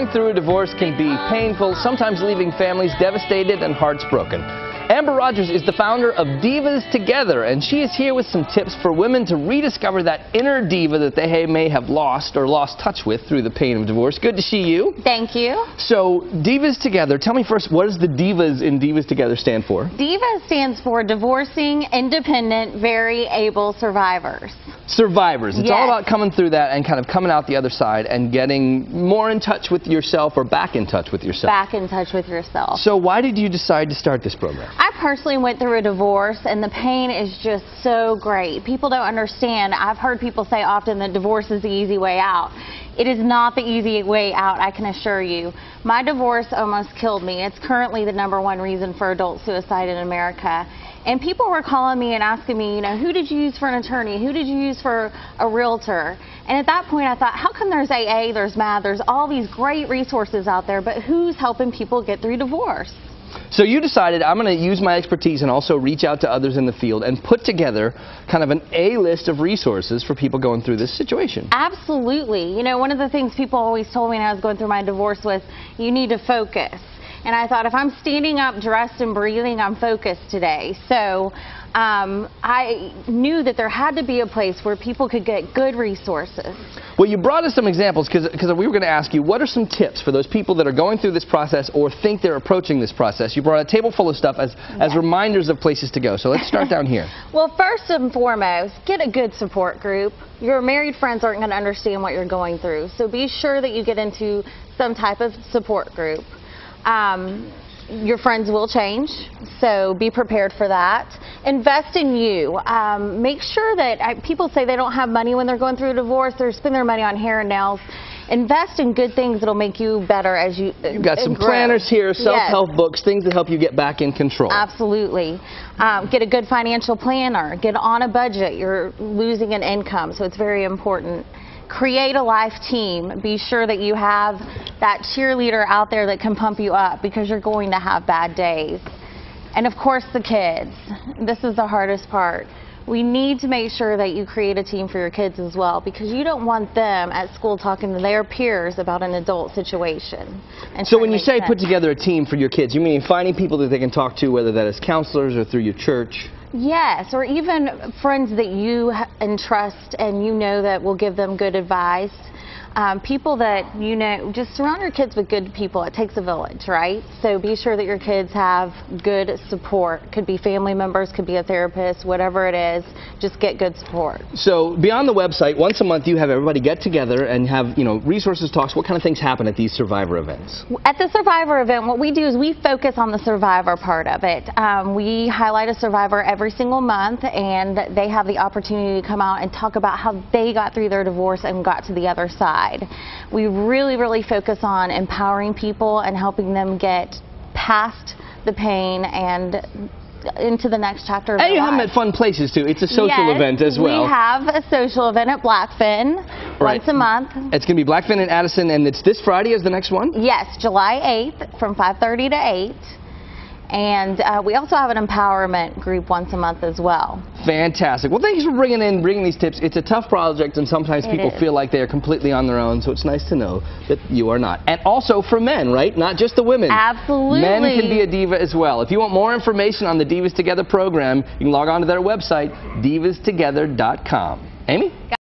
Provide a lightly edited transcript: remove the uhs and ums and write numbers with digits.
Going through a divorce can be painful, sometimes leaving families devastated and hearts broken. Amber Rogers is the founder of Divas Together, and she is here with some tips for women to rediscover that inner diva that they may have lost or lost touch with through the pain of divorce. Good to see you. Thank you. So, Divas Together, tell me first, what does the Divas in Divas Together stand for? Divas stands for Divorcing Independent Very Able Survivors. Survivors. It's Yes. all about coming through that and kind of coming out the other side and getting more in touch with yourself or back in touch with yourself. Back in touch with yourself. So why did you decide to start this program? I personally went through a divorce, and the pain is just so great. People don't understand. I've heard people say often that divorce is the easy way out. It is not the easy way out, I can assure you. My divorce almost killed me. It's currently the #1 reason for adult suicide in America. And people were calling me and asking me, you know, who did you use for an attorney? Who did you use for a realtor? And at that point I thought, how come there's AA, there's MAD, there's all these great resources out there, but who's helping people get through divorce? So you decided, I'm going to use my expertise and also reach out to others in the field and put together kind of an A list of resources for people going through this situation. Absolutely. You know, one of the things people always told me when I was going through my divorce was, you need to focus. And I thought, if I'm standing up, dressed and breathing, I'm focused today. So I knew that there had to be a place where people could get good resources. Well, you brought us some examples because we were going to ask you, what are some tips for those people that are going through this process or think they're approaching this process? You brought a table full of stuff as reminders of places to go. So let's start down here. Well, first and foremost, get a good support group. Your married friends aren't going to understand what you're going through. So be sure that you get into some type of support group. Your friends will change, so be prepared for that. Invest in you. Make sure that people say they don't have money when they're going through a divorce. They spend their money on hair and nails. Invest in good things that'll make you better as you You've got some grow. planners here, self-help books, things that help you get back in control. Absolutely. Get a good financial planner. Get on a budget. You're losing an income, so it's very important. Create a life team. Be sure that you have that cheerleader out there that can pump you up, because you're going to have bad days. And of course, the kids. This is the hardest part. We need to make sure that you create a team for your kids as well, because you don't want them at school talking to their peers about an adult situation. So when you say put together a team for your kids, you mean finding people that they can talk to, whether that is counselors or through your church? Yes, or even friends that you entrust and you know that will give them good advice. People that you know, just surround your kids with good people. It takes a village, right? So be sure that your kids have good support. Could be family members, could be a therapist, whatever it is. Just get good support. So beyond the website, once a month you have everybody get together and have, you know, resources, talks. What kind of things happen at these Survivor events? At the Survivor event, what we do is we focus on the Survivor part of it. We highlight a survivor every single month, and they have the opportunity to come out and talk about how they got through their divorce and got to the other side. We really focus on empowering people and helping them get past the pain and into the next chapter of their life. And you have them at fun places too. It's a social event as well. We have a social event at Blackfin once a month. It's going to be Blackfin in Addison, and it's this Friday is the next one? Yes, July 8th from 5:30 to 8. And we also have an empowerment group once a month as well. Fantastic. Well, thanks for bringing these tips. It's a tough project, and sometimes people feel like they are completely on their own, so it's nice to know that you are not. And also for men, right? Not just the women. Absolutely. Men can be a diva as well. If you want more information on the Divas Together program, you can log on to their website, divastogether.com. Amy?